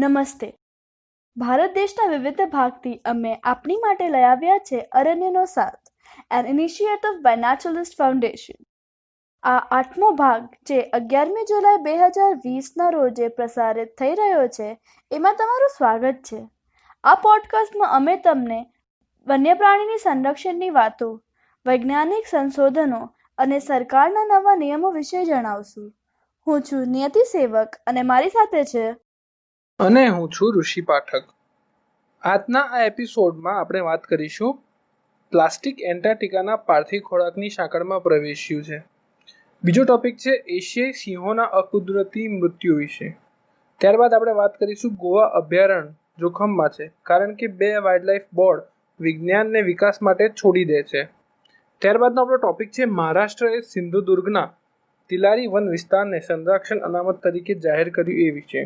નમસ્તે. ભારત દેશના વિવિધ ભાગથી અમે આપની માટે લઈ આવ્યા છે અરણ્યનો સાથ, an initiative by naturalist foundation. આ 8મો ભાગ જે 11મી જુલાઈ 2020ના રોજે પ્રસારિત થઈ રહ્યો છે એમાં તમારું સ્વાગત છે. આ પોડકાસ્ટમાં અમે તમને વન્યપ્રાણીની સંરક્ષણની વાતો, વૈજ્ઞાનિક સંશોધનો અને સરકારના નવા નિયમો વિશે જણાવશું. હું છું નિયતિ સેવક અને મારી સાથે છે અને હું છું ઋષિ પાઠક. આજના આ એપિસોડમાં આપણે વાત કરીશું પ્લાસ્ટિક એન્ટાર્કટિકાના પાર્થિવ ખોરાકની સાંકળમાં પ્રવેશ્યું છે. બીજો ટોપિક છે એશિયાઈ સિંહોના અકુદરતી મૃત્યુ વિશે. ત્યારબાદ આપણે વાત કરીશું ગોવા અભયારણ્ય જોખમમાં છે કારણ કે 2 વાઇલ્ડલાઇફ બોર્ડ વિજ્ઞાનને વિકાસ માટે છોડી દે છે. ત્યારબાદનો આપણો ટોપિક છે મહારાષ્ટ્રએ સિંધુદુર્ગના તિલારી વન વિસ્તારને સંરક્ષણ અનામત તરીકે જાહેર કર્યું એ વિશે.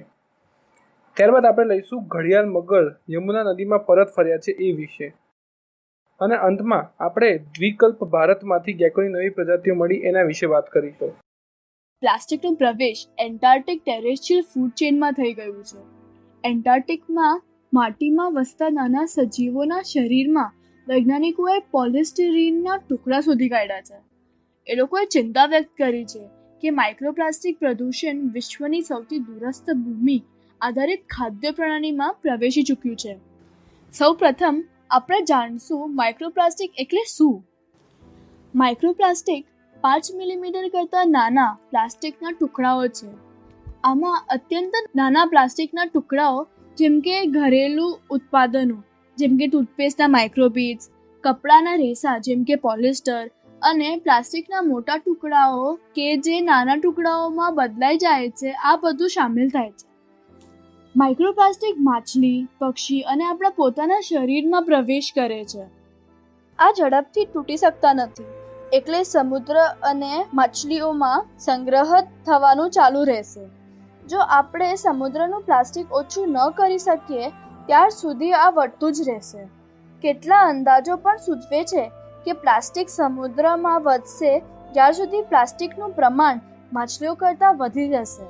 ત્યારબાદ આપણે લઈશું ઘડિયાળ મગર યમુના નદીમાં પરત ફર્યા છે એ વિશે. અને અંતમાં આપણે દ્વિકલ્પ ભારતમાંથી ગેકોની નવી પ્રજાતિઓ મળી એના વિશે વાત કરીશું. પ્લાસ્ટિકનો પ્રવેશ એન્ટાર્કટિક ટેરેસ્ટ્રીયલ ફૂડ ચેઇનમાં થઈ ગયું છે. એન્ટાર્કટિકમાં માટીમાં વસતા નાના સજીવોના શરીરમાં વૈજ્ઞાનિકોએ પોલિસ્ટિરીનના ટુકડા શોધી કાઢ્યા છે. એ લોકોએ ચિંતા વ્યક્ત કરી છે કે માઇક્રોપ્લાસ્ટિક પ્રદૂષણ વિશ્વની સૌથી દૂરસ્થ ભૂમિ આધારિત ખાદ્ય પ્રણાલીમાં પ્રવેશી ચૂક્યું છે. સૌ પ્રથમ આપણે જાણશું માઇક્રોપ્લાસ્ટિક એટલે શું. માઇક્રોપ્લાસ્ટિક 5 મિલીમીટર કરતાં નાના પ્લાસ્ટિકના ટુકડાઓ છે. આમાં અત્યંત નાના પ્લાસ્ટિકના ટુકડાઓ જેમ કે ઘરેલું ઉત્પાદનો જેમ કે ટૂથપેસ્ટના માઇક્રોબીડ્સ, કપડાના રેસા જેમ કે પોલિસ્ટર અને પ્લાસ્ટિકના મોટા ટુકડાઓ કે જે નાના ટુકડાઓમાં બદલાઈ જાય છે, આ બધું સામેલ થાય છે. માઇક્રોપ્લાસ્ટિક માછલી, પક્ષી અને આપણા પોતાના શરીરમાં પ્રવેશ કરે છે. આ ઝડપથી તૂટી શકતા નથી, એટલે સમુદ્ર અને માછલીઓમાં સંગ્રહ થવાનું ચાલુ રહેશે. જો આપણે સમુદ્રનું પ્લાસ્ટિક ઓછું ન કરી શકીએ ત્યાર સુધી આ વધતું જ રહેશે. કેટલા અંદાજો પણ સૂચવે છે કે પ્લાસ્ટિક સમુદ્રમાં વધશે જ્યાર સુધી પ્લાસ્ટિકનું પ્રમાણ માછલીઓ કરતાં વધી જશે.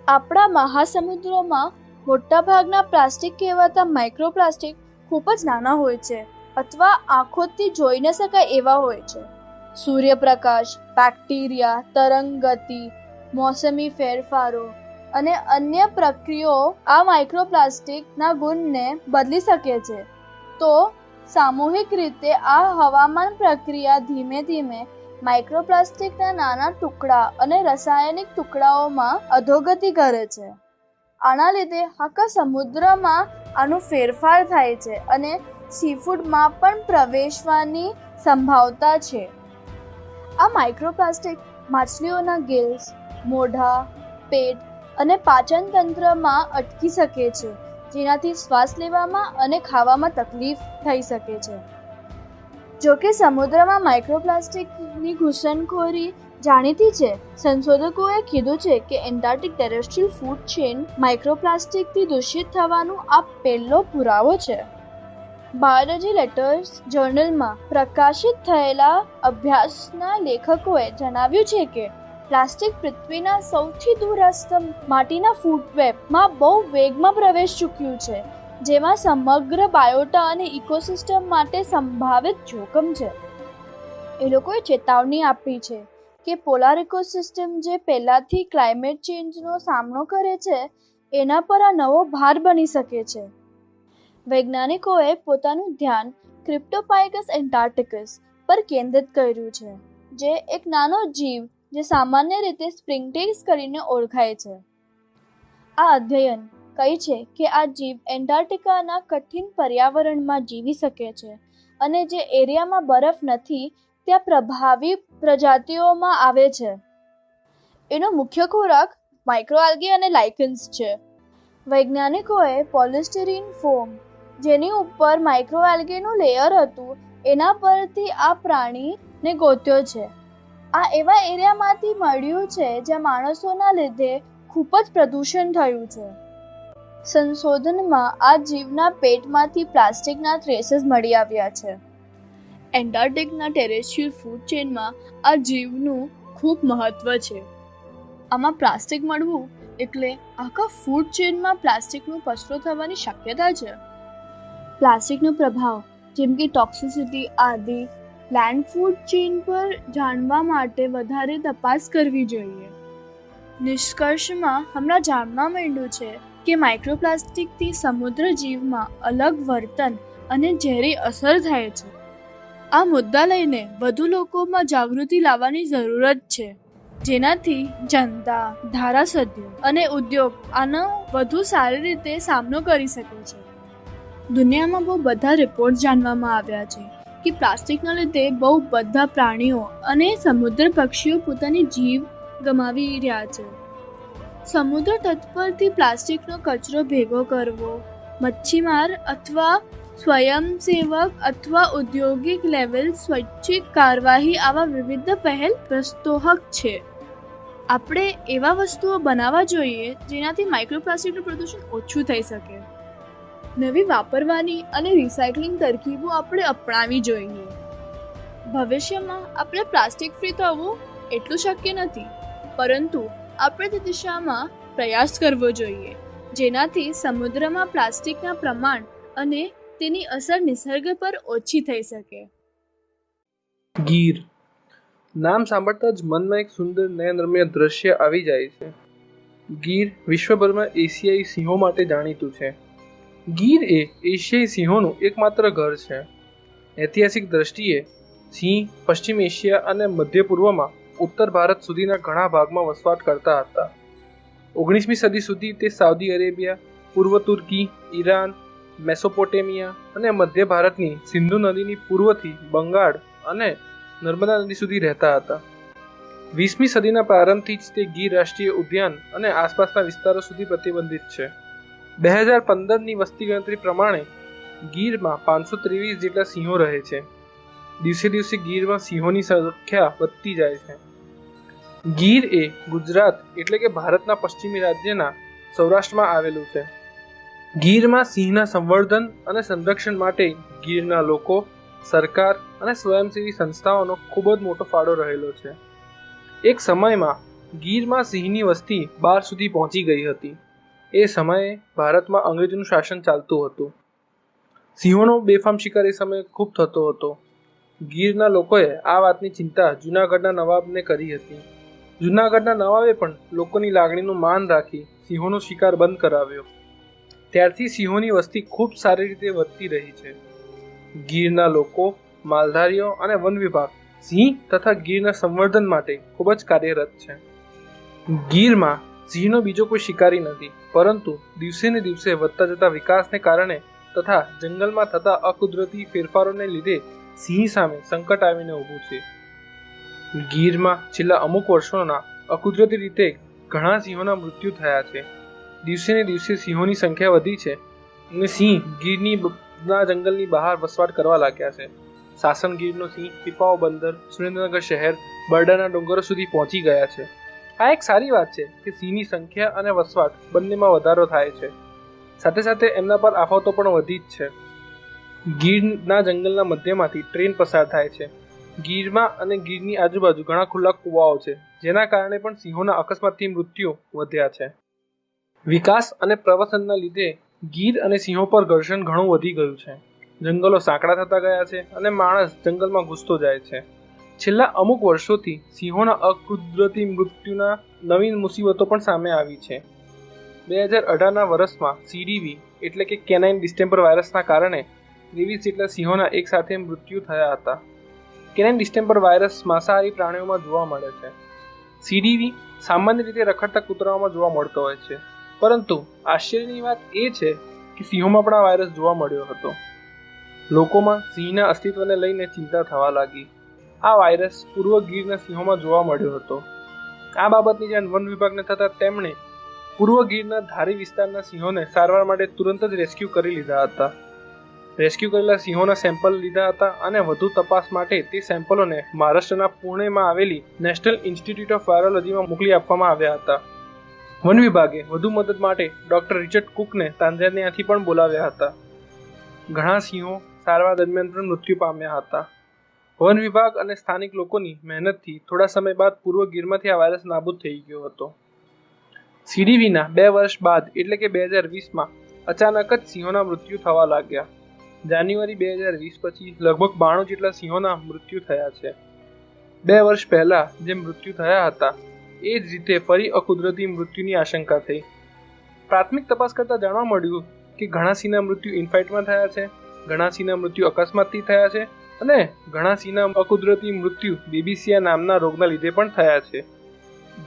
આપણા મહાસમુદ્રોમાં મોટાભાગના પ્લાસ્ટિક કહેવાતા માઇક્રોપ્લાસ્ટિક ખૂબ જ નાના હોય છે અથવા આંખોથી જોઈ ન શકાય એવા હોય છે. સૂર્યપ્રકાશ, બેક્ટેરિયા, તરંગગતિ, મોસમી ફેરફારો અને અન્ય પ્રક્રિયાઓ આ માઇક્રોપ્લાસ્ટિકના ગુણને બદલી શકે છે. તો સામૂહિક રીતે આ હવામાન પ્રક્રિયા ધીમે ધીમે માઇક્રોપ્લાસ્ટિકના નાના ટુકડા અને રાસાયણિક ટુકડાઓમાં અધોગતિ કરે છે. આના લીધે આખા સમુદ્રમાં આનો ફેરફાર થાય છે અને સીફૂડમાં પણ પ્રવેશવાની સંભાવના છે. આ માઇક્રોપ્લાસ્ટિક માછલીઓના ગિલ્સ, મોઢા, પેટ અને પાચન તંત્રમાં અટકી શકે છે, જેનાથી શ્વાસ લેવામાં અને ખાવામાં તકલીફ થઈ શકે છે. જોકે સમુદ્રમાં માઇક્રોપ્લાસ્ટિકની ઘૂસણખોરી જાણીતી છે. સંશોધકોએ કીધું છે કે એન્ટાર્કટિક ટેરેસ્ટ્રીયલ ફૂડ ચેઇન માઇક્રોપ્લાસ્ટિકથી દૂષિત થવાનો આ પહેલો પુરાવો છે. બાયોલોજી લેટર્સ જર્નલમાં પ્રકાશિત થયેલા અભ્યાસના લેખકોએ જણાવ્યું છે કે પ્લાસ્ટિક પૃથ્વીના સૌથી દૂરસ્થ માટીના ફૂડવેબમાં બહુ વેગમાં પ્રવેશ ચૂક્યું છે, જેમાં સમગ્ર બાયોટા અને ઇકોસિસ્ટમ માટે સંભવિત જોખમ છે. એ લોકોએ ચેતવણી આપી છે કે પોલાર ઇકોસિસ્ટમ જે પહેલાથી ક્લાઇમેટ ચેન્જનો સામનો કરે છે એના પર આ નવો ભાર બની શકે છે. વૈજ્ઞાનિકોએ પોતાનું ધ્યાન ક્રિપ્ટોપાઇકસ એન્ટાર્કટિકસ પર કેન્દ્રિત કર્યું છે, જે એક નાનો જીવ જે સામાન્ય રીતે સ્પ્રિંગટેલ્સ કરીને ઓળખાય છે. આ અધ્યયન કહે છે કે આ જીવ એન્ટાર્કટિકાના કઠિન પર્યાવરણમાં જીવી શકે છે અને જે એરિયામાં બરફ નથી ત્યાં પ્રભાવી પ્રજાતિઓમાં આવે છે. એનો મુખ્ય ખોરાક માઇક્રોઆલ્ગે અને લાઇકન્સ છે. વૈજ્ઞાનિકોએ પોલિસ્ટિરીન ફોમ, જેની ઉપર માઇક્રોઆલ્ગેનું લેયર હતું, એના પરથી આ પ્રાણીને ગોત્યો છે. આ એવા એરિયામાંથી મળ્યું છે જ્યાં માણસોના લીધે ખૂબ જ પ્રદૂષણ થયું છે. સંશોધનમાં આ જીવના પેટમાંથી પ્લાસ્ટિકના ટ્રેસીસ મળી આવ્યા છે. એન્ટાર્કટિકના ટેરેસ્ટ્રીયલ ફૂડ ચેઇનમાં આ જીવનું ખૂબ મહત્વ છે. આમાં પ્લાસ્ટિક મળવું એટલે આખા ફૂડ ચેઇનમાં પ્લાસ્ટિકનો કચરો થવાની શક્યતા છે. પ્લાસ્ટિકનો પ્રભાવ જેમ કે ટોક્સિસિટી આદિ લેન્ડ ફૂડ ચેઇન પર જાણવા માટે વધારે તપાસ કરવી જોઈએ. નિષ્કર્ષમાં હમણાં જાણવા માંડ્યું છે કે માઇક્રોપ્લાસ્ટિકથી સમુદ્ર જીવમાં અલગ વર્તન અને ઝેરી અસર થાય છે. આ મુદ્દા લઈને વધુ લોકોમાં જાગૃતિ લાવવાની જરૂરત છે, જેનાથી જનતા, ધારાસભ્યો અને ઉદ્યોગ આનો વધુ સારી રીતે સામનો કરી શકે છે. દુનિયામાં બહુ બધા રિપોર્ટ જાણવામાં આવ્યા છે કે પ્લાસ્ટિકના લીધે બહુ બધા પ્રાણીઓ અને સમુદ્ર પક્ષીઓ પોતાની જીવ ગમાવી રહ્યા છે. સમુદ્ર તટ પરથી પ્લાસ્ટિકનો કચરો ભેગો કરવો મચ્છીમાર અથવા સ્વયંસેવક અથવા ઔદ્યોગિક લેવલ સ્વૈચ્છિક કાર્યવાહી આવા વિવિધ પહેલ પ્રોત્સાહક છે. આપણે એવા વસ્તુઓ બનાવવા જોઈએ જેનાથી માઇક્રોપ્લાસ્ટિકનું પ્રદૂષણ ઓછું થઈ શકે. નવી વાપરવાની અને રિસાયકલિંગ તરકીબો આપણે અપનાવવી જોઈએ. ભવિષ્યમાં આપણે પ્લાસ્ટિક ફ્રી થવું એટલું શક્ય નથી, પરંતુ આપણે તે દિશામાં પ્રયાસ કરવો જોઈએ, જેનાથી સમુદ્રમાં પ્લાસ્ટિકના પ્રમાણ અને તેની અસર નિસર્ગ પર ઓછી થઈ શકે. ગીર નામ સાંભળતા જ મનમાં એક સુંદર નયનરમ્ય દ્રશ્ય આવી જાય છે. ગીર વિશ્વભરમાં એશિયાઈ સિંહો માટે જાણીતું છે. ગીર એ એશિયાઈ સિંહોનું એકમાત્ર ઘર છે. ઐતિહાસિક દ્રષ્ટિએ સિંહ પશ્ચિમ એશિયા અને મધ્ય પૂર્વમાં ઉત્તર ભારત સુધીના ઘણા ભાગમાં વસવાટ કરતા હતા. 19મી સદી સુધી તે સાઉદી અરેબિયા, પૂર્વ તુર્કી, ઈરાન, મેસોપોટેમિયા અને મધ્ય ભારતની સિંધુ નદીની પૂર્વથી બંગાળ અને નર્મદા નદી સુધી રહેતા હતા. 20મી સદીના પ્રારંભથી જ તે ગીર રાષ્ટ્રીય ઉદ્યાન અને આસપાસના વિસ્તારો સુધી પ્રતિબંધિત છે. 2015ની વસ્તી ગણતરી પ્રમાણે ગીરમાં 523 જેટલા સિંહો રહે છે. દિવસે દિવસે ગીરમાં સિંહોની સંખ્યા વધતી જાય છે. ગીર એ ગુજરાત એટલે કે ભારતના પશ્ચિમી રાજ્યના સૌરાષ્ટ્રમાં આવેલું છે. ગીરમાં સિંહના સંવર્ધન અને સંરક્ષણ માટે ગીરના લોકો, સરકાર અને સ્વયંસેવી સંસ્થાઓનો ખૂબ જ મોટો ફાળો રહેલો છે. એક સમયમાં ગીરમાં સિંહની વસ્તી 12 સુધી પહોંચી ગઈ હતી. એ સમયે ભારતમાં અંગ્રેજોનું શાસન ચાલતું હતું. સિંહોનો બેફામ શિકાર એ સમયે ખૂબ થતો હતો. ગીરના લોકોએ આ વાતની ચિંતા જૂનાગઢના નવાબને કરી હતી. જૂનાગઢના નવાબે પણ લોકોની લાગણીનું માન રાખી સિંહોનો શિકાર બંધ કરાવ્યો. ત્યારથી સિંહોની વસ્તી ખૂબ સારી રીતે વધતી રહી છે. ગીરના લોકો, માલધારીઓ અને વન વિભાગ સિંહ તથા ગીરના સંવર્ધન માટે ખૂબ જ કાર્યરત છે. ગીરમાં સિંહનો બીજો કોઈ શિકારી નથી, પરંતુ દિવસે ને દિવસે વધતા જતા વિકાસને કારણે તથા જંગલમાં થતા અકુદરતી ફેરફારોને લીધે સિંહ સામે સંકટ આવીને ઊભું છે. ગીરમાં છેલ્લા અમુક વર્ષોના અકુદરતી રીતે ઘણા સિંહોના મૃત્યુ થયા છે. દિવસે ને દિવસે સિંહોની સંખ્યા વધી છે અને સિંહ ગીરની જંગલની બહાર વસવાટ કરવા લાગ્યા છે. સાસણ ગીરનો સિંહ પીપાઓ બંદર, સુરેન્દ્રનગર શહેર, બરડાના ડુંગરો સુધી પહોંચી ગયા છે. આ એક સારી વાત છે કે સિંહની સંખ્યા અને વસવાટ બંનેમાં વધારો થાય છે. સાથે સાથે એમના પર આફતો પણ વધી જ છે. ગીરના જંગલના મધ્યમાંથી ટ્રેન પસાર થાય છે. ગીરમાં અને ગીરની આજુબાજુ ઘણા ખુલ્લા કુવાઓ છે, જેના કારણે પણ સિંહોના અકસ્માતથી મૃત્યુ વધ્યા છે. વિકાસ અને પ્રવસનના લીધે ગીર અને સિંહો પર ઘર્ષણ ઘણું વધી ગયું છે. જંગલો સાંકડા થતા ગયા છે અને માણસ જંગલમાં ઘૂસતો જાય છે. છેલ્લા અમુક વર્ષોથી સિંહોના અકુદરતી મૃત્યુના નવીન મુસીબતો પણ સામે આવી છે. 2018ના વર્ષમાં CDV એટલે કે કેનાઇન ડિસ્ટેમ્બર વાયરસના કારણે 23 જેટલા સિંહોના એક સાથે મૃત્યુ થયા હતા. કેનાઇન ડિસ્ટેમ્બર વાયરસ માંસાહારી પ્રાણીઓમાં જોવા મળે છે. CDV સામાન્ય રીતે રખડતા કૂતરાઓમાં જોવા મળતો હોય છે, પરંતુ આશ્ચર્યની વાત એ છે કે સિંહોમાં પણ આ વાયરસ જોવા મળ્યો હતો. લોકોમાં સિંહના અસ્તિત્વને લઈને ચિંતા થવા લાગી. આ વાયરસ પૂર્વ ગીરના સિંહોમાં જોવા મળ્યો હતો. આ બાબતની જાણ વન વિભાગને થતાં તેમણે પૂર્વ ગીરના ધારી વિસ્તારના સિંહોને સારવાર માટે તુરંત જ રેસ્ક્યુ કરી લીધા હતા. રેસ્ક્યુ કરેલા સિંહોના સેમ્પલ લીધા હતા અને વધુ તપાસ માટે તે સેમ્પલોને મહારાષ્ટ્રના પુણેમાં આવેલી નેશનલ ઇન્સ્ટિટ્યૂટ ઓફ વાયરોલોજીમાં મોકલી આપવામાં આવ્યા હતા. વન વિભાગે વધુ મદદ માટે ડોક્ટર રિચર્ડ કુકને તાંઝાનિયાથી પણ બોલાવ્યા હતા. ઘણા સિંહો સારવાર દરમિયાન પણ મૃત્યુ પામ્યા હતા. વન વિભાગ અને સ્થાનિક લોકોની મહેનતથી થોડા સમય બાદ પૂર્વ ગીરમાંથી આ વાયરસ નાબૂદ થઈ ગયો હતો. સીડીવીના 2 વર્ષ બાદ એટલે કે 2020માં અચાનક જ સિંહોના મૃત્યુ થવા લાગ્યા. જાન્યુઆરી 2020 પછી લગભગ 92 જેટલા સિંહોના મૃત્યુ થયા છે. 2 વર્ષ પહેલા જે મૃત્યુ થયા હતા એ જ રીતે ફરી અકુદરતી મૃત્યુની આશંકા થઈ. પ્રાથમિક તપાસ કરતા જાણવા મળ્યું કે ઘણા સિંહના મૃત્યુ ઇનફાઇટમાં થયા છે, ઘણા સિંહના મૃત્યુ અકસ્માતથી થયા છે અને ઘણા સિંહના અકુદરતી મૃત્યુ બેબીસિયા નામના રોગના લીધે પણ થયા છે.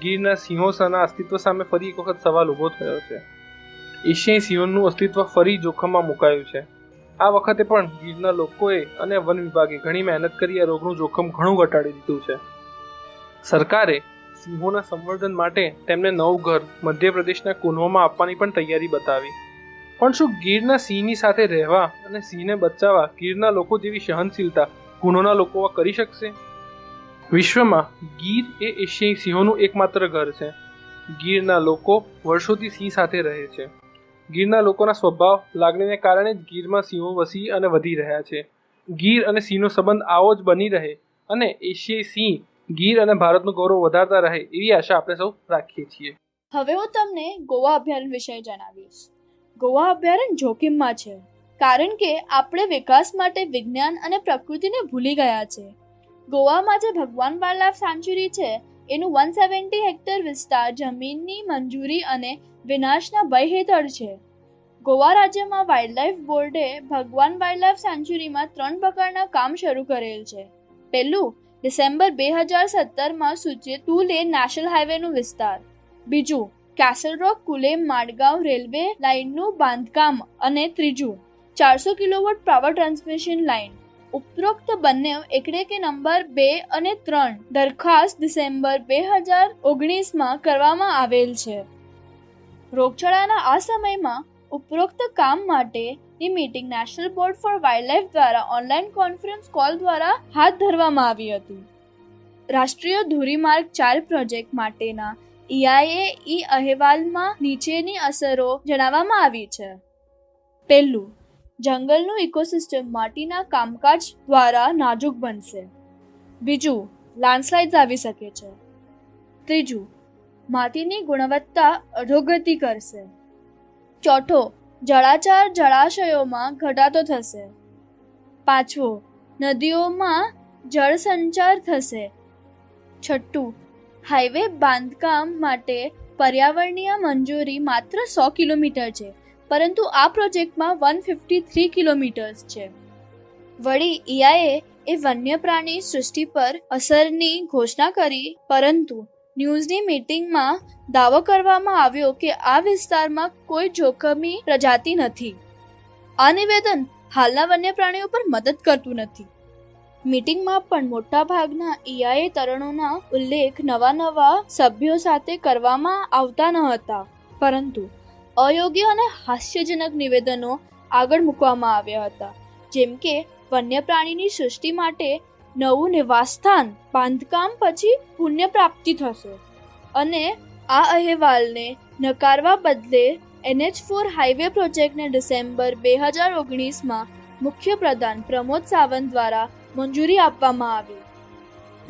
ગીરના સિંહોના અસ્તિત્વ સામે ફરી એક વખત સવાલ ઊભો થયો છે. એશિયાઈ સિંહોનું અસ્તિત્વ ફરી જોખમમાં મુકાયું છે. આ વખતે પણ ગીરના લોકોએ અને વન વિભાગે ઘણી મહેનત કરી આ રોગનું જોખમ ઘણું ઘટાડી દીધું છે. સરકારે સિંહોના સંવર્ધન માટે તેમને નવું ઘર મધ્યપ્રદેશના કુન્હોમાં આપવાની પણ તૈયારી બતાવી. પણ શું ગીરના સિંહની સાથે રહેવા અને સિંહને બચાવવા ગીરના લોકો જેવી સહનશીલતા કુન્હોના લોકો કરી શકશે? વિશ્વમાં ગીર એ એશિયાઈ સિંહોનું એકમાત્ર ઘર છે. ગીરના લોકો વર્ષોથી સિંહ સાથે રહે છે. ગીરના લોકોના સ્વભાવ લાગણીને કારણે જ ગીરમાં સિંહો વસી અને વધી રહ્યા છે. ગીર અને સિંહનો સંબંધ આવો જ બની રહે અને એશિયાઈ સિંહ ગીર અને ભારતનું ગૌરવ વધારતા રહે એવી આશા આપણે સૌ રાખીએ છીએ. હવે હું તમને ગોવા અભયારણ્ય વિશે જણાવીશ. ગોવા અભયારણ્ય જોખમમાં છે કારણ કે આપણે વિકાસ માટે વિજ્ઞાન અને પ્રકૃતિને ભૂલી ગયા છે. ગોવામાં જે ભગવાન વાઇલ્ડલાઇફ સેન્ચ્યુરી છે એનું 170 હેક્ટર વિસ્તાર જમીનની મંજૂરી અને વિનાશના ભય હેઠળ છે. ગોવા રાજ્યમાં વાઇલ્ડલાઇફ બોર્ડે ભગવાન વાઇલ્ડલાઇફ સેન્ચ્યુરીમાં 3 પ્રકારના કામ શરૂ કરેલ છે. પહેલું, ડિસેમ્બર 2017માં સૂચિત 2 લેન નેશનલ હાઈવેનું વિસ્તાર. બીજું, કેસલ રોક કુલે માડગાંવ રેલવે લાઇનનું બાંધકામ અને ત્રીજું, 400 કિલોવોટ પાવર ટ્રાન્સમિશન લાઇન. ઉપરોક્ત બંને એટલે કે નંબર 2 અને 3 દરખાસ્ત ડિસેમ્બર 2019માં કરવામાં આવેલ છે. રોગચાળાના આ સમયમાં ઉપરોક્ત કામ માટેની meeting national board four wildlife દ્વારા ઓનલાઈન કોન્ફરન્સ કોલ દ્વારા હાથ ધરવામાં આવી હતી. રાષ્ટ્રીય ધોરીમાર્ગ 4 પ્રોજેક્ટ માટેના EIA અહેવાલમાં નીચેની અસરો જણાવવામાં આવી છે. પહેલું, જંગલનું ઇકોસિસ્ટમ માટીના કામકાજ દ્વારા નાજુક બનશે. બીજું, લેન્ડસ્લાઇડ્સ આવી શકે છે. ત્રીજું, માટીની ગુણવત્તા અધોગતિ કરશે. ચોથો, જળાચાર જળાશયોમાં ઘટાડો થશે. પાંચમો, નદીઓમાં જળ સંચાર થશે. છઠ્ઠું, હાઈવે બાંધકામ માટે પર્યાવરણીય મંજૂરી માત્ર 100 કિલોમીટર છે પરંતુ આ પ્રોજેક્ટમાં 153 કિલોમીટર છે. વળી EIA એ વન્ય પ્રાણી સૃષ્ટિ પર અસરની ઘોષણા કરી પરંતુ ન્યૂઝની મીટિંગમાં દાવો કરવામાં આવ્યો કે આ વિસ્તારમાં કોઈ જોખમી પ્રજાતિ નથી. આ નિવેદન હાલના વન્ય પ્રાણીઓ પર મદદ કરતું નથી. મીટિંગમાં પણ મોટાભાગના EIA તરણોના ઉલ્લેખ નવા સભ્યો સાથે કરવામાં આવતા ન હતા પરંતુ અયોગ્ય અને હાસ્યજનક નિવેદનો આગળ મૂકવામાં આવ્યા હતા, જેમ કે વન્ય પ્રાણીની સૃષ્ટિ માટે નવું નિવાસસ્થાન બાંધકામ પછી પુણ્ય પ્રાપ્તિ થશે અને આ અહેવાલને નકારવા બદલે NH4 હાઈવે પ્રોજેક્ટને ડિસેમ્બર 2019માં મુખ્ય પ્રધાન પ્રમોદ સાવંત દ્વારા મંજૂરી આપવામાં આવી.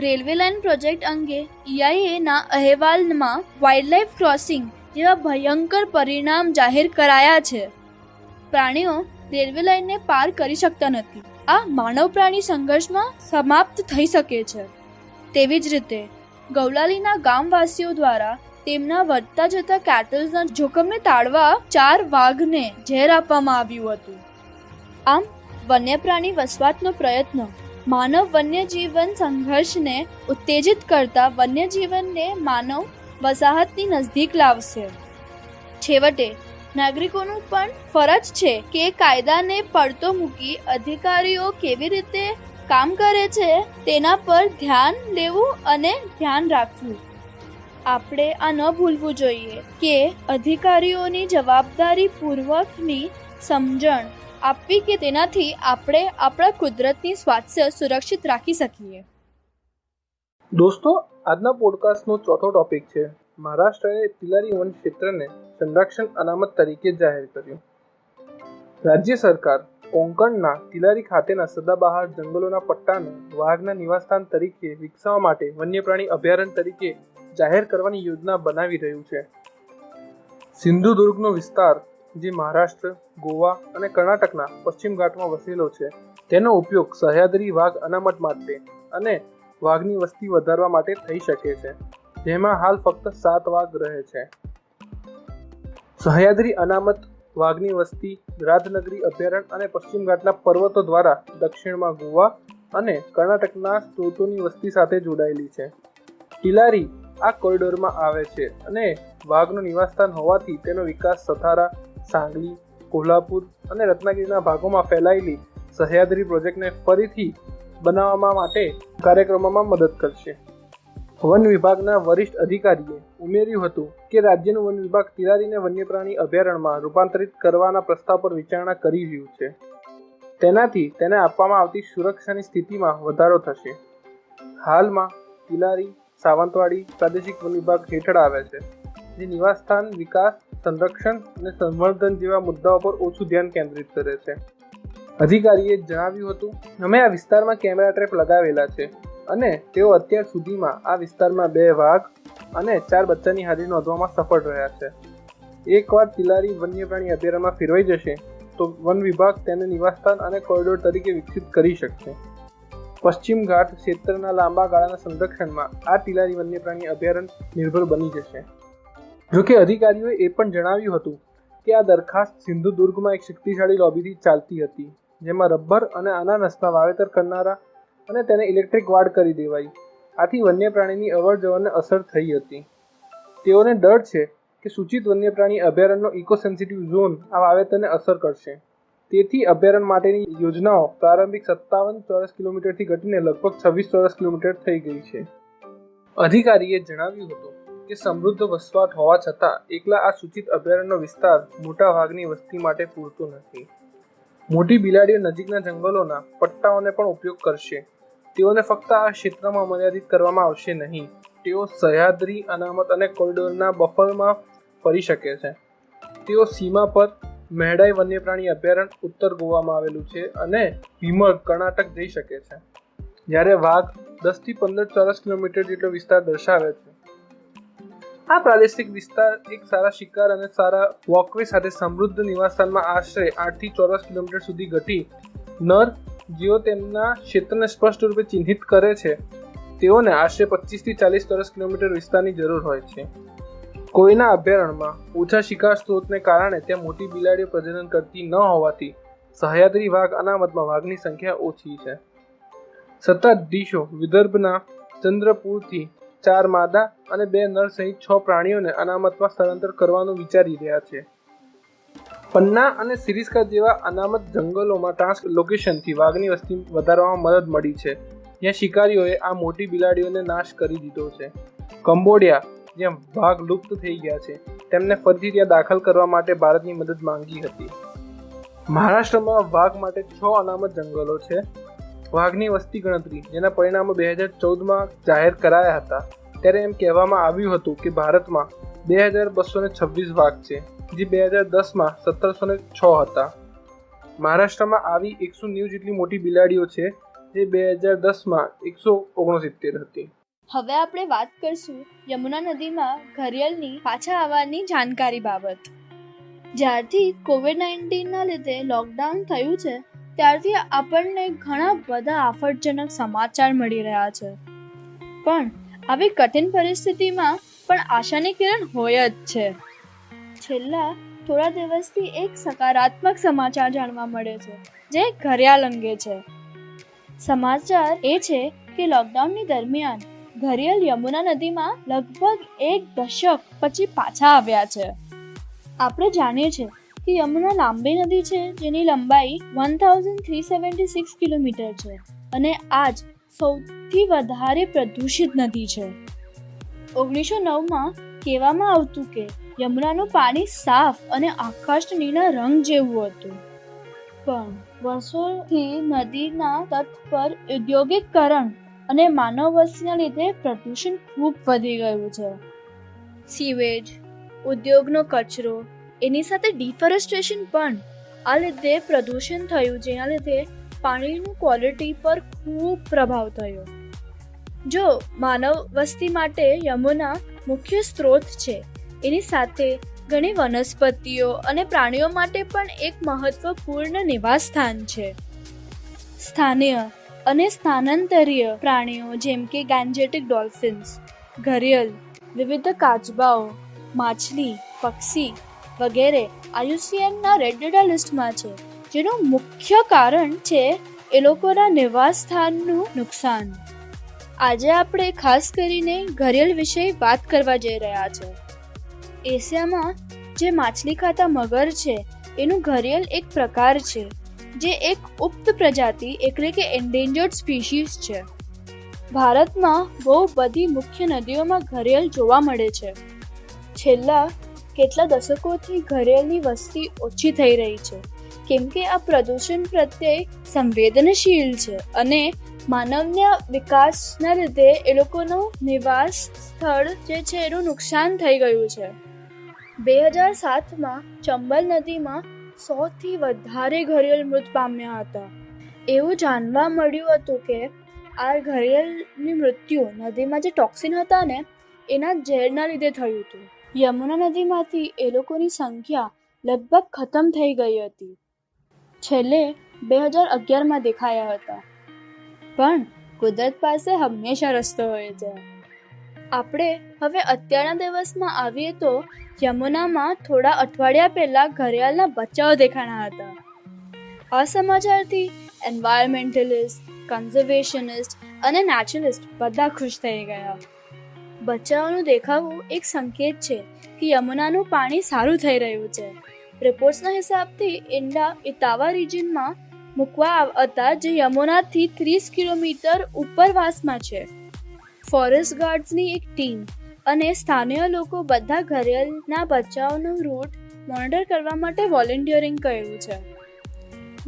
રેલવે લાઇન પ્રોજેક્ટ અંગે EIAના અહેવાલમાં વાઇલ્ડલાઇફ ક્રોસિંગ જેવા ભયંકર પરિણામ જાહેર કરાયા છે. પ્રાણીઓ રેલવે લાઇનને પાર કરી શકતા નથી. આ માનવ પ્રાણી સંઘર્ષમાં સમાપ્ત થઈ શકે છે. તેવી જ રીતે ગૌલાલીના ગામવાસીઓ દ્વારા તેમના વધતા જતા કેટલના જોખમને ટાળવા 4 વાઘને ઝેર આપવામાં આવ્યું હતું. આમ વન્ય પ્રાણી વસવાટનો પ્રયત્ન માનવ વન્યજીવન સંઘર્ષને ઉત્તેજિત કરતા વન્યજીવનને માનવ વસાહતની નજદીક લાવશે. છેવટે નાગરિકોનું પણ ફરજ છે કે કાયદાને પડતો મૂકી અધિકારીઓ કેવી રીતે કામ કરે છે તેના પર ધ્યાન લેવું અને ધ્યાન રાખવું. આપણે આ ન ભૂલવું જોઈએ કે અધિકારીઓની જવાબદારી પૂર્વકની સમજણ આપવી કે તેનાથી આપણે આપણા કુદરતની સ્વાસ્થ્ય સુરક્ષિત રાખી શકીએ. દોસ્તો, આજના પોડકાસ્ટનો ચોથો ટોપિક છે મહારાષ્ટ્રએ તિલારી વન ક્ષેત્રને સંરક્ષણ અનામત તરીકે જાહેર કર્યું. રાજ્ય સરકાર કોંકણના તિલારી ખાતેના સદાબહાર જંગલોના પટ્ટાને વાઘના નિવાસસ્થાન તરીકે વિકસાવવા માટે વન્ય પ્રાણી અભયારણ્ય તરીકે જાહેર કરવાની યોજના બનાવી રહ્યું છે. સિંધુદુર્ગનો વિસ્તાર જે મહારાષ્ટ્ર, ગોવા અને કર્ણાટકના પશ્ચિમ ઘાટમાં વસેલો છે, તેનો ઉપયોગ સહ્યાદ્રી વાઘ અનામત માટે અને વાઘની વસ્તી વધારવા માટે થઈ શકે છે, જેમાં હાલ ફક્ત 7 વાઘ રહે છે. સહ્યાદ્રી અનામત વાઘની વસ્તી રાજનગરી અભયારણ્ય અને પશ્ચિમ ઘાટના પર્વતો દ્વારા દક્ષિણમાં ગોવા અને કર્ણાટકના સ્ત્રોતોની વસ્તી સાથે જોડાયેલી છે. ટિલારી આ કોરિડોરમાં આવે છે અને વાઘનું નિવાસસ્થાન હોવાથી તેનો વિકાસ સતારા, સાંગલી, કોલ્હાપુર અને રત્નાગીરીના ભાગોમાં ફેલાયેલી સહ્યાદ્રી પ્રોજેક્ટને ફરીથી બનાવવા માટે કાર્યક્રમોમાં મદદ કરશે. વન વિભાગના વરિષ્ઠ અધિકારીએ ઉમેર્યું હતું કે રાજ્યનું વન વિભાગ તિલારીને વન્યપ્રાણી અભયારણ્યમાં રૂપાંતરિત કરવાના પ્રસ્તાવ પર વિચારણા કરી રહ્યું છે. તેનાથી તેને આપવામાં આવતી સુરક્ષાની સ્થિતિમાં વધારો થશે. હાલમાં તિલારી સાવંતવાડી પ્રાદેશિક વન વિભાગ હેઠળ આવે છે, જે નિવાસસ્થાન વિકાસ, સંરક્ષણ અને સંવર્ધન જેવા મુદ્દાઓ પર ઓછું ધ્યાન કેન્દ્રિત કરે છે. અધિકારીએ જણાવ્યું હતું, અમે આ વિસ્તારમાં કેમેરા ટ્રેપ લગાવેલા છે અને તેઓ અત્યાર સુધીમાં આ વિસ્તારમાં 2 વાઘ અને 4 બચ્ચાની હાજરી નોંધવામાં સફળ રહ્યા છે. એકવાર તિલારી વન્યપ્રાણી અભયારણ્યમાં ફેરવાઈ જશે તો વન વિભાગ તેને નિવાસસ્થાન અને કોરિડોર તરીકે વિકસિત કરી શકશે. પશ્ચિમ ઘાટ ક્ષેત્રના લાંબા ગાળાના સંરક્ષણમાં આ તિલારી વન્યપ્રાણી અભયારણ્ય નિર્ભર બની જશે. જોકે અધિકારીઓએ એ પણ જણાવ્યું હતું કે આ દરખાસ્ત સિંધુદુર્ગમાં એક શક્તિશાળી લોબીથી ચાલતી હતી, જેમાં રબર અને અનાનસના વાવેતર કરનારા અને તેને ઇલેક્ટ્રિક વાડ કરી દેવાઈ. આથી વન્યપ્રાણીની અવરજવરને અસર થઈ હતી. તેઓને ડર છે કે સૂચિત વન્યપ્રાણી અભયારણ્યનો ઇકો સેન્સિટિવ ઝોન આ વાવેતરને અસર કરશે. તેથી અભયારણ્ય માટેની યોજનાઓ પ્રારંભિક 57 ચોરસ કિલોમીટરથી ઘટીને લગભગ 26 ચોરસ કિલોમીટર થઈ ગઈ છે. અધિકારીએ જણાવ્યું હતું કે સમૃદ્ધ વસવાટ હોવા છતાં એકલા આ સૂચિત અભયારણ્યનો વિસ્તાર મોટા વાઘની વસ્તી માટે પૂરતો નથી. મોટી બિલાડીઓ નજીકના જંગલોના પટ્ટાઓને પણ ઉપયોગ કરશે. તેઓને ફક્ત આ ક્ષેત્રમાં મર્યાદિત કરવામાં આવશે નહીં. તેઓ સહ્યાદ્રી અનામત અને કોરિડોરના બફરમાં ફરી શકે છે. તેઓ સીમા પર મેહડાઈ વન્યપ્રાણી અભયારણ્ય ઉત્તર ગોવામાં આવેલું છે અને ભીમળ કર્ણાટક જઈ શકે છે, જ્યારે વાઘ 10 થી 15 ચોરસ કિલોમીટર જેટલો વિસ્તાર દર્શાવે છે. આ પ્રાદેશિક વિસ્તાર એક સારા શિકાર અને સારા વોકવે સાથે સમૃદ્ધ નિવાસસ્થાનમાં આશરે 8 થી ચોરસ કિલોમીટર સુધી ઘટી નર જેઓ તેમના ક્ષેત્રને સ્પષ્ટ રૂપે ચિહ્નિત કરે છે, તેઓને આશરે 25 થી 40 ચોરસ કિલોમીટર વિસ્તારની જરૂર હોય છે. કોઈના અભયારણ્યમાં ઓછા શિકાર સ્ત્રોતને કારણે ત્યાં મોટી બિલાડીઓ પ્રજનન કરતી ન હોવાથી સહ્યાદ્રી વાઘ અનામતમાં વાઘની સંખ્યા ઓછી છે. સત્તાધીશો વિદર્ભના ચંદ્રપુરથી 4 માદા અને 2 નર સહિત 6 પ્રાણીઓને અનામતમાં સ્થળાંતર કરવાનું વિચારી રહ્યા છે. પન્ના અને સિરિસ્કા જેવા અનામત જંગલોમાં ટ્રાન્સલોકેશનથી વાઘની વસ્તી વધારવામાં મદદ મળી છે, જ્યાં શિકારીઓએ આ મોટી બિલાડીઓને નાશ કરી દીધો છે. કંબોડિયા, જ્યાં વાઘ લુપ્ત થઈ ગયા છે, તેમને ફરીથી ત્યાં દાખલ કરવા માટે ભારતની મદદ માંગી હતી. મહારાષ્ટ્રમાં વાઘ માટે 6 અનામત જંગલો છે. વાઘની વસ્તી ગણતરી, જેના પરિણામો 2014માં જાહેર કરાયા હતા, ત્યારે એમ કહેવામાં આવ્યું હતું કે ભારતમાં 2226 વાઘ છે, જે 2010માં 1706 હતા. મહારાષ્ટ્રમાં આવી 190 જેટલી મોટી બિલાડીઓ છે, જે 2010માં 169 હતી. હવે આપણે વાત કરશું યમુના નદીમાં ઘરિયાળની પાછા આવવાની જાણકારી બાબત. જ્યારથી COVID-19ના લીધે લોકડાઉન થયું છે, ત્યારથી આપણને ઘણા બધા આફતજનક સમાચાર મળી રહ્યા છે. પણ આવી કઠિન પરિસ્થિતિમાં પણ આશાની કિરણ હોય જ છે. છેલ્લા થોડા દિવસથી એક સકારાત્મક સમાચાર જાણવા મળે છે, જે ઘરિયાળ અંગે છે. સમાચાર એ છે કે લોકડાઉનની દરમિયાન ઘરિયાળ યમુના નદીમાં લગભગ 1 દશક પછી પાછા આવ્યા છે. આપણે જાણીએ છીએ કે યમુના લાંબી નદી છે, જેની લંબાઈ 1376 કિલોમીટર છે અને આજ સૌથી વધારે પ્રદૂષિત નદી છે. 1909માં કહેવામાં આવતું કે યમુનાનું પાણી સાફ અને આકાશનીના રંગ જેવું હતું, પણ વર્ષોથી નદીના તટ પર ઔદ્યોગિકરણ અને માનવ વસ્તીના લીધે પ્રદૂષણ ખૂબ વધી ગયું છે. સીવેજ, ઉદ્યોગનો કચરો, એની સાથે ડિફોરેસ્ટેશન પણ આ લીધે પ્રદૂષણ થયું, જેના લીધે પાણીની ક્વોલિટી પર ખૂબ પ્રભાવ થયો. જો માનવ વસ્તી માટે યમુના મુખ્ય સ્ત્રોત છે, એની સાથે ઘણી વનસ્પતિઓ અને પ્રાણીઓ માટે પણ એક મહત્વપૂર્ણ નિવાસ સ્થાન છે. સ્થાનીય અને સ્થાનાંતરીય પ્રાણીઓ જેમ કે ગેન્જેટિક ડોલ્ફિન્સ, ઘરિયાળ, વિવિધ કાચબાઓ, માછલી, પક્ષી વગેરે IUCNના રેડ ડેટા લિસ્ટમાં છે, જેનું મુખ્ય કારણ છે એ લોકોના નિવાસ સ્થાનનું નુકસાન. આજે આપણે ખાસ કરીને ઘરિયાળ વિશે વાત કરવા જઈ રહ્યા છે. એશિયામાં જે માછલી ખાતા મગર છે એનું ઘરિયાળ એક પ્રકાર છે જે એક ઉપત પ્રજાતિ એટલે કે એન્ડેન્જર્ડ સ્પીશીઝ છે. ભારતમાં બહુ બધી મુખ્ય નદીઓમાં ઘરિયાળ જોવા મળે છે. છેલ્લા કેટલા દશકોથી ઘરિયાળની વસ્તી ઓછી થઈ રહી છે કેમ કે આ પ્રદૂષણ પ્રત્યે સંવેદનશીલ છે અને માનવના વિકાસના લીધે એ લોકોનું નિવાસ સ્થળ જે છે એનું નુકસાન થઈ ગયું છે. 2007માં ચંબલ નદીમાં 100થી વધારે ઘરિયાળ મૃત પામ્યા હતા. એવું જાણવા મળ્યું હતું કે આ ઘરિયાળની મૃત્યુ નદીમાં જે ટોક્સિન હતા ને એના ઝેરના લીધે થયું હતું. યમુના નદીમાંથી એ લોકોની સંખ્યા લગભગ ખતમ થઈ ગઈ હતી. છેલ્લે 2011માં દેખાયા હતા. પણ કુદરત પાસે હંમેશા રસ્તો હોય છે. આપણે હવે અત્યારના દિવસમાં આવીએ તો યમુનામાં થોડા અઠવાડિયા પહેલા ઘરિયાળના બચ્ચાઓ દેખાણા હતા. આ સમાચારથી એન્વાયરમેન્ટલિસ્ટ, કન્ઝર્વેશનિસ્ટ અને નેચરલિસ્ટ બધા ખુશ થઈ ગયા. બચ્ચાઓનું દેખાવું એક સંકેત છે કે યમુનાનું પાણી સારું થઈ રહ્યું છે. રિપોર્ટ્સના હિસાબથી ઇન્ડા ઇતાવા રિજનમાં મૂકવા હતા જે યમુનાથી 30 કિલોમીટર ઉપરવાસમાં છે. ફોરેસ્ટ ગાર્ડ્સની એક ટીમ અને સ્થાનિય લોકો બધા ઘરિયાળના બચ્ચાઓનું રૂટ મોનિટર કરવા માટે વોલેન્ટિયરિંગ કર્યું છે.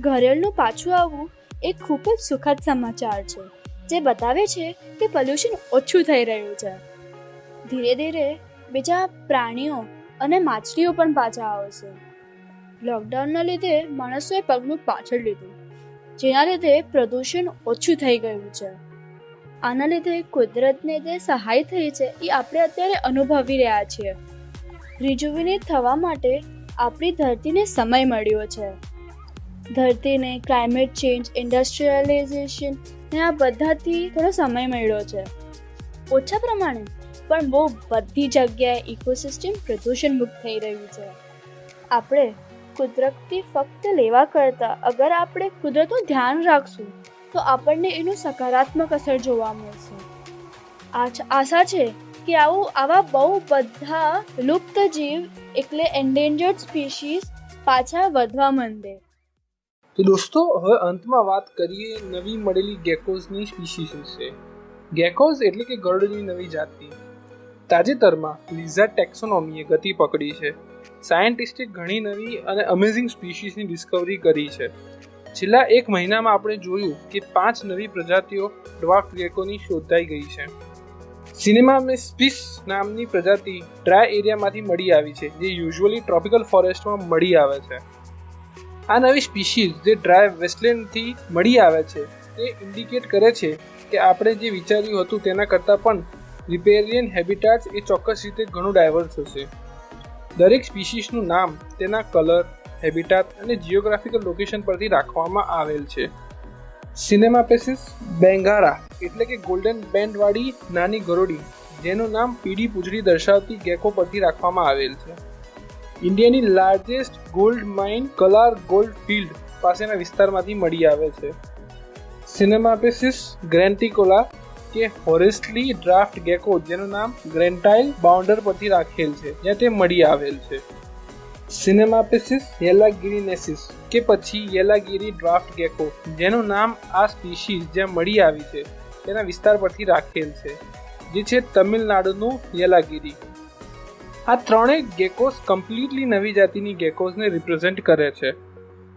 ઘરિયાળનું પાછું આવવું એક ખૂબ જ સુખદ સમાચાર છે જે બતાવે છે કે પોલ્યુશન ઓછું થઈ રહ્યું છે. ધીરે ધીરે બીજા પ્રાણીઓ અને માછલીઓ પણ પાછા આવશે. લોકડાઉનના લીધે માણસોએ પગનું પાછળ લીધું, જેના લીધે પ્રદૂષણ ઓછું થઈ ગયું છે. આના લીધે કુદરતને જે સહાય થઈ છે એ આપણે અત્યારે અનુભવી રહ્યા છીએ. રિજુવિનેટ થવા માટે આપણી ધરતીને સમય મળ્યો છે. ધરતીને ક્લાઇમેટ ચેન્જ, ઇન્ડસ્ટ્રીયલાઇઝેશન ને આ બધાથી થોડો સમય મળ્યો છે. ઓછા પ્રમાણે પણ બહુ બધી જગ્યાએ ઇકોસિસ્ટમ પ્રદૂષણ મુક્ત થઈ રહ્યું છે. આપણે કુદરતથી ફક્ત લેવા કરતાં અગર આપણે કુદરતનું ધ્યાન રાખશું તો આપણને એનું સકારાત્મક અસર જોવા મળશે. આશા છે કે આવા બહુ બધા લુપ્ત જીવ એટલે એન્ડેન્જર્ડ સ્પીશીઝ પાછા વધવા માંડે. તો દોસ્તો, હવે અંતમાં વાત કરીએ નવી મળેલી ગેકોઝની સ્પીશીઝ વિશે. ગેકોઝ એટલે કે ગરુડની નવી જાતિ. તાજેતરમાં લિઝાર્ડ ટેક્સોનોમીએ ગતિ પકડી છે. સાયન્ટિસ્ટે ઘણી નવી અને અમેઝિંગ સ્પીશીઝની ડિસ્કવરી કરી છે. છેલ્લા 1 મહિનામાં આપણે જોયું કે 5 નવી પ્રજાતિઓ ડ્વાર્ફ ગેકોની શોધાઈ ગઈ છે. સિનેમામેસ્પિસ નામની પ્રજાતિ ડ્રાય એરિયામાંથી મળી આવી છે, જે યુઝ્યુઅલી ટ્રોપિકલ ફોરેસ્ટમાં મળી આવે છે. આ નવી સ્પીશીઝ જે ડ્રાય વેસ્ટલેન્ડથી મળી આવે છે તે ઇન્ડિકેટ કરે છે કે આપણે જે વિચાર્યું હતું તેના કરતાં પણ રિપેરિયન હેબિટાટ્સ એ ચોક્કસ રીતે ઘણું ડાયવર્સ હશે. દરેક સ્પીશીઝનું નામ તેના કલર, હેબિટાટ અને જિયોગ્રાફિકલ લોકેશન પરથી રાખવામાં આવેલ છે. સિનેમાપેસિસ બેંગારા એટલે કે ગોલ્ડન બેન્ડવાળી નાની ગરોડી, જેનું નામ પીળી પૂંછડી દર્શાવતી ગેકો પરથી રાખવામાં આવેલ છે. ઇન્ડિયાની largest gold mine કલાર gold field પાસેના વિસ્તારમાંથી મળી આવે છે. સિનેમાપેસિસ ગ્રેન્ટિકોલા કે હોરેસ્ટલી ડ્રાફ્ટ ગેકો, જેનું નામ ગ્રેન્ટાઇલ બાઉન્ડર પરથી રાખેલ છે, જ્યાં તે મળી આવેલ છે. સિનેમાપેસિસ યેલાગિરીનેસિસ કે પછી યેલાગિરી ડ્રાફ્ટ ગેકો, જેનું નામ આ સ્પીશીઝ જ્યાં મળી આવી છે તેના વિસ્તાર પરથી રાખેલ છે, જે છે તમિલનાડુનું યેલાગિરી. આ ત્રણેય ગેકોસ કમ્પ્લીટલી નવી જાતિની ગેકોઝને રિપ્રેઝેન્ટ કરે છે.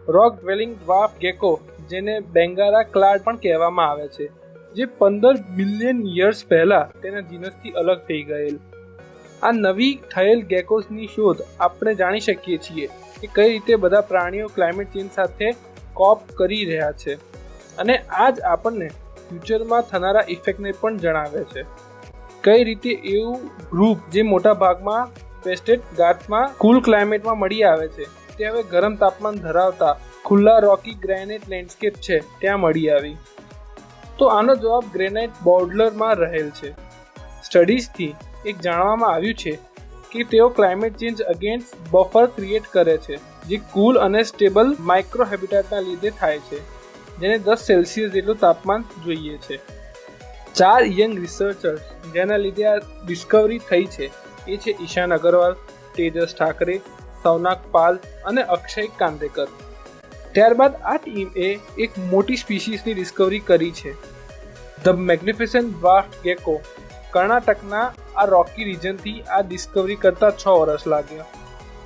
રોક ડ્વેલિંગ ડ્વાર્ફ ગેકો, જેને બેંગારા ક્લાડ પણ કહેવામાં આવે છે, જે 15 બિલિયન યર્સ પહેલા તેના જીનસથી અલગ થઈ ગયેલ. આ નવી થયેલ ગેકોઝની શોધ આપણે જાણી શકીએ છીએ કે કઈ રીતે બધા પ્રાણીઓ ક્લાઇમેટ ચેન્જ સાથે કોપ કરી રહ્યા છે, અને આ જ આપણને ફ્યુચરમાં થનારા ઇફેક્ટને પણ જણાવે છે. કઈ રીતે એવું ગ્રુપ જે મોટા ભાગમાં વેસ્ટેડ ઘાટમાં કુલ ક્લાઇમેટમાં મળી આવે છે. તે હવે ગરમ તાપમાન ધરાવતા ખુલ્લા રોકી ગ્રેનાઇટ લેન્ડસ્કેપ છે ત્યાં મળી આવી. તો આનો જવાબ ગ્રેનાઇટ બોર્ડરમાં રહેલ છે. સ્ટડીઝથી એક જાણવામાં આવ્યું છે કે તેઓ climate change against buffer create કરે છે, જે કુલ અને સ્ટેબલ માઇક્રો હેબિટાટના લીધે થાય છે, જેને 10 સેલ્સિયસ જેટલું તાપમાન જોઈએ છે. 4 યંગ રિસર્ચર્સ જેના લીધે આ ડિસ્કવરી થઈ છે એ છે ઈશાન અગરવાલ, તેજસ ઠાકરે, સૌનાક પાલ અને અક્ષય કાંદેકર. ત્યારબાદ આ ટીમે એક મોટી સ્પીસીસની ડિસ્કવરી કરી છે, ધ મેગ્નિફિસન્ટ ડ્વાર્ફ ગેકો. કર્ણાટકના આ રોકી રિજનથી આ ડિસ્કવરી કરતા 6 વર્ષ લાગ્યા.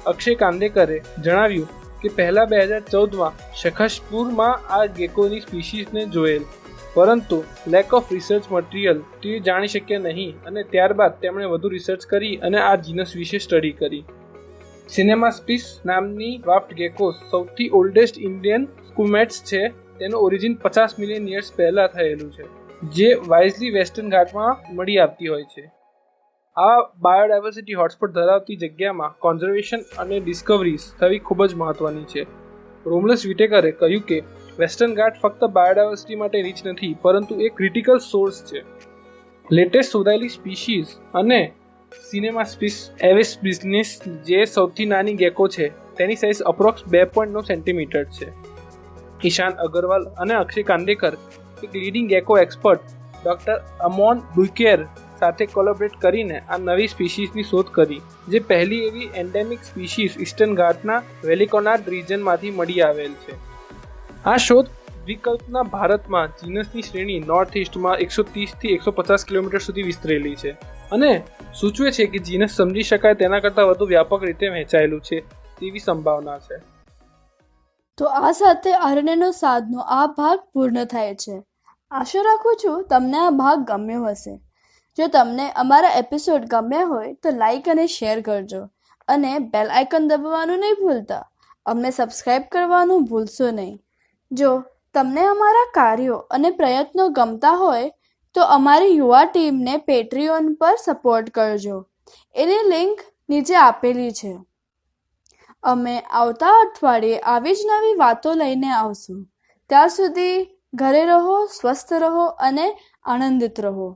અક્ષય કાંદેકરે જણાવ્યું કે પહેલા 2014માં શખસપુરમાં આ ગેકોની સ્પીસીસને જોયેલ, પરંતુ લેક ઓફ રિસર્ચ મટીરિયલ તે જાણી શક્યા નહીં અને ત્યારબાદ તેમણે વધુ રિસર્ચ કરી અને આ જીનસ વિશે સ્ટડી કરી. સિનેમાસ્પિસ નામની ડ્વાર્ફ ગેકો સૌથી ઓલ્ડેસ્ટ ઇન્ડિયન સ્કુમેટ્સ છે. તેનું ઓરિજિન 50 મિલિયન યર્સ પહેલા થયેલું છે, જે વાઇઝલી વેસ્ટર્ન ઘાટમાં મળી આવતી હોય છે. આ બાયોડાયવર્સિટી હોટસ્પોટ ધરાવતી જગ્યામાં કોન્ઝર્વેશન અને ડિસ્કવરીઝ થવી ખૂબ જ મહત્વની છે. રોમલસ વિટેકરે કહ્યું કે વેસ્ટર્ન ઘાટ ફક્ત બાયોડાયવર્સિટી માટે રીચ નથી, પરંતુ એક ક્રિટિકલ સોર્સ છે. લેટેસ્ટ શોધાયેલી સ્પીસીઝ અને સિનેમાસ્પિસ એવિસ બિઝનેસ, જે સૌથી નાની ગેકો છે, તેની સાઇઝ અપ્રોક્સ 2.9 સેન્ટીમીટર છે. ઈશાન અગરવાલ અને અક્ષય કાંદેકર એક લીડિંગ ગેકો એક્સપર્ટ ડોક્ટર અમોન બુકેર સાથે કોલેબોરેટ કરીને આ નવી સ્પીસીસની શોધ કરી, જે પહેલી એવી એન્ડેમિક સ્પીસીસ ઈસ્ટર્ન ઘાટના વેલિકોનાર્ડ રિજનમાંથી મળી આવેલ છે. આ શોધ દ્વિકલ્પના ભારતમાં જીનસની શ્રેણી નોર્થ ઇસ્ટમાં 130 થી 150 કિલોમીટર સુધી વિસ્તરેલી છે અને સૂચવે છે કે જીનસ સમજી શકાય તેના કરતાં વધુ વ્યાપક રીતે વહેંચાયેલું છે તેવી સંભાવના છે. તો આ સાથે આરએનએનો સાધનો આ ભાગ પૂર્ણ થાય છે. આશા રાખું છું તમને આ ભાગ ગમ્યો હશે. જો તમને અમારા એપિસોડ ગમ્યા હોય તો લાઈક અને શેર કરજો અને બેલ આઇકન દબાવવાનું નહીં ભૂલતા. અમને સબસ્ક્રાઇબ કરવાનું ભૂલશો નહીં. જો તમને અમારા કાર્યો અને પ્રયત્નો ગમતા હોય તો અમારી યુવા ટીમને પેટ્રીઓન પર સપોર્ટ કરજો. એની લિંક નીચે આપેલી છે. અમે આવતા અઠવાડિયે આવી જ નવી વાતો લઈને આવશું. ત્યાં સુધી ઘરે રહો, સ્વસ્થ રહો અને આનંદિત રહો.